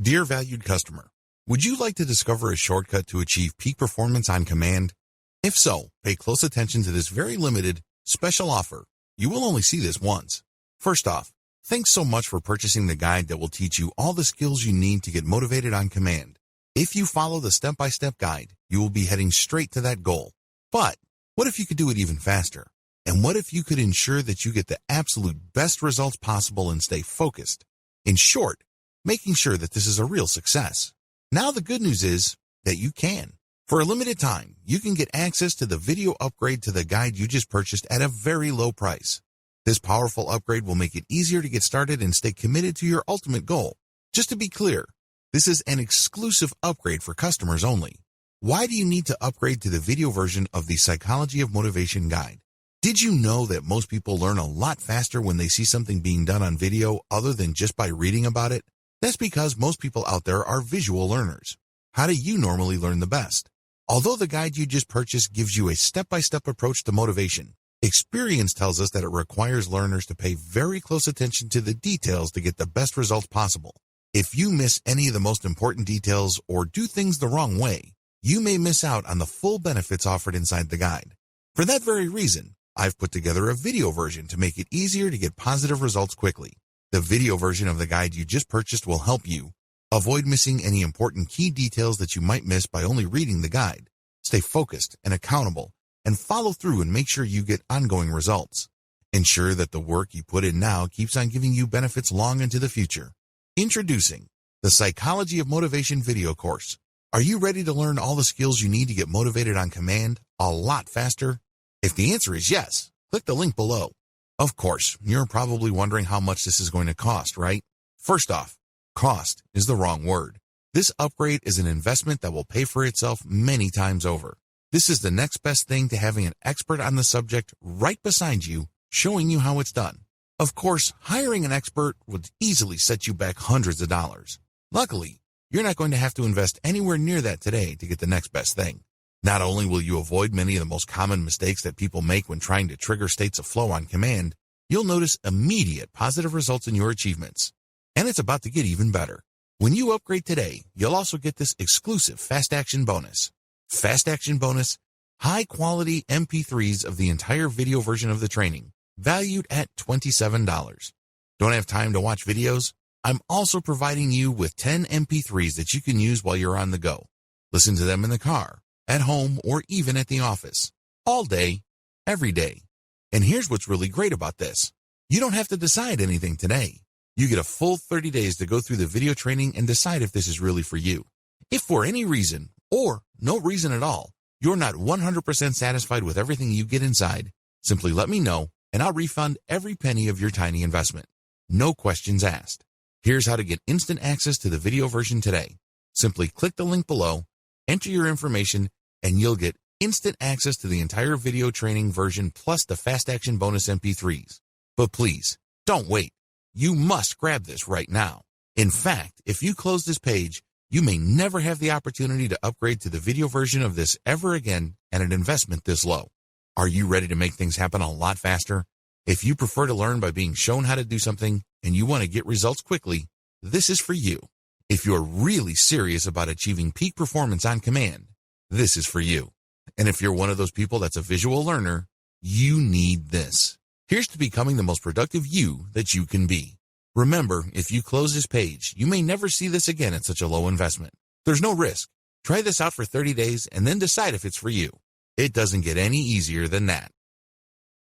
Dear valued customer, would you like to discover a shortcut to achieve peak performance on command? If so, pay close attention to this very limited, special offer. You will only see this once. First off, thanks so much for purchasing the guide that will teach you all the skills you need to get motivated on command. If you follow the step-by-step guide, you will be heading straight to that goal. But what if you could do it even faster? And what if you could ensure that you get the absolute best results possible and stay focused? In short, making sure that this is a real success. Now the good news is that you can. For a limited time, you can get access to the video upgrade to the guide you just purchased at a very low price. This powerful upgrade will make it easier to get started and stay committed to your ultimate goal. Just to be clear, this is an exclusive upgrade for customers only. Why do you need to upgrade to the video version of the Psychology of Motivation guide? Did you know that most people learn a lot faster when they see something being done on video other than just by reading about it? That's because most people out there are visual learners. How do you normally learn the best? Although the guide you just purchased gives you a step-by-step approach to motivation, experience tells us that it requires learners to pay very close attention to the details to get the best results possible. If you miss any of the most important details or do things the wrong way, you may miss out on the full benefits offered inside the guide. For that very reason, I've put together a video version to make it easier to get positive results quickly. The video version of the guide you just purchased will help you avoid missing any important key details that you might miss by only reading the guide. Stay focused and accountable, and follow through and make sure you get ongoing results. Ensure that the work you put in now keeps on giving you benefits long into the future. Introducing the Psychology of Motivation video course. Are you ready to learn all the skills you need to get motivated on command a lot faster? If the answer is yes, click the link below. Of course, you're probably wondering how much this is going to cost, right? First off, cost is the wrong word. This upgrade is an investment that will pay for itself many times over. This is the next best thing to having an expert on the subject right beside you, showing you how it's done. Of course, hiring an expert would easily set you back hundreds of dollars. Luckily, you're not going to have to invest anywhere near that today to get the next best thing. Not only will you avoid many of the most common mistakes that people make when trying to trigger states of flow on command, you'll notice immediate positive results in your achievements. And it's about to get even better. When you upgrade today, you'll also get this exclusive Fast Action bonus. Fast Action bonus, high-quality MP3s of the entire video version of the training, valued at $27. Don't have time to watch videos? I'm also providing you with 10 MP3s that you can use while you're on the go. Listen to them in the car, at home, or even at the office. All day, every day. And here's what's really great about this. You don't have to decide anything today. You get a full 30 days to go through the video training and decide if this is really for you. If for any reason, or no reason at all, you're not 100% satisfied with everything you get inside, simply let me know and I'll refund every penny of your tiny investment. No questions asked. Here's how to get instant access to the video version today. Simply click the link below, enter your information, and you'll get instant access to the entire video training version plus the Fast Action bonus MP3s. But please, don't wait. You must grab this right now. In fact, if you close this page, you may never have the opportunity to upgrade to the video version of this ever again at an investment this low. Are you ready to make things happen a lot faster? If you prefer to learn by being shown how to do something and you want to get results quickly, this is for you. If you're really serious about achieving peak performance on command, this is for you. And if you're one of those people that's a visual learner, you need this. Here's to becoming the most productive you that you can be. Remember, if you close this page, you may never see this again at such a low investment. There's no risk. Try this out for 30 days and then decide if it's for you. It doesn't get any easier than that.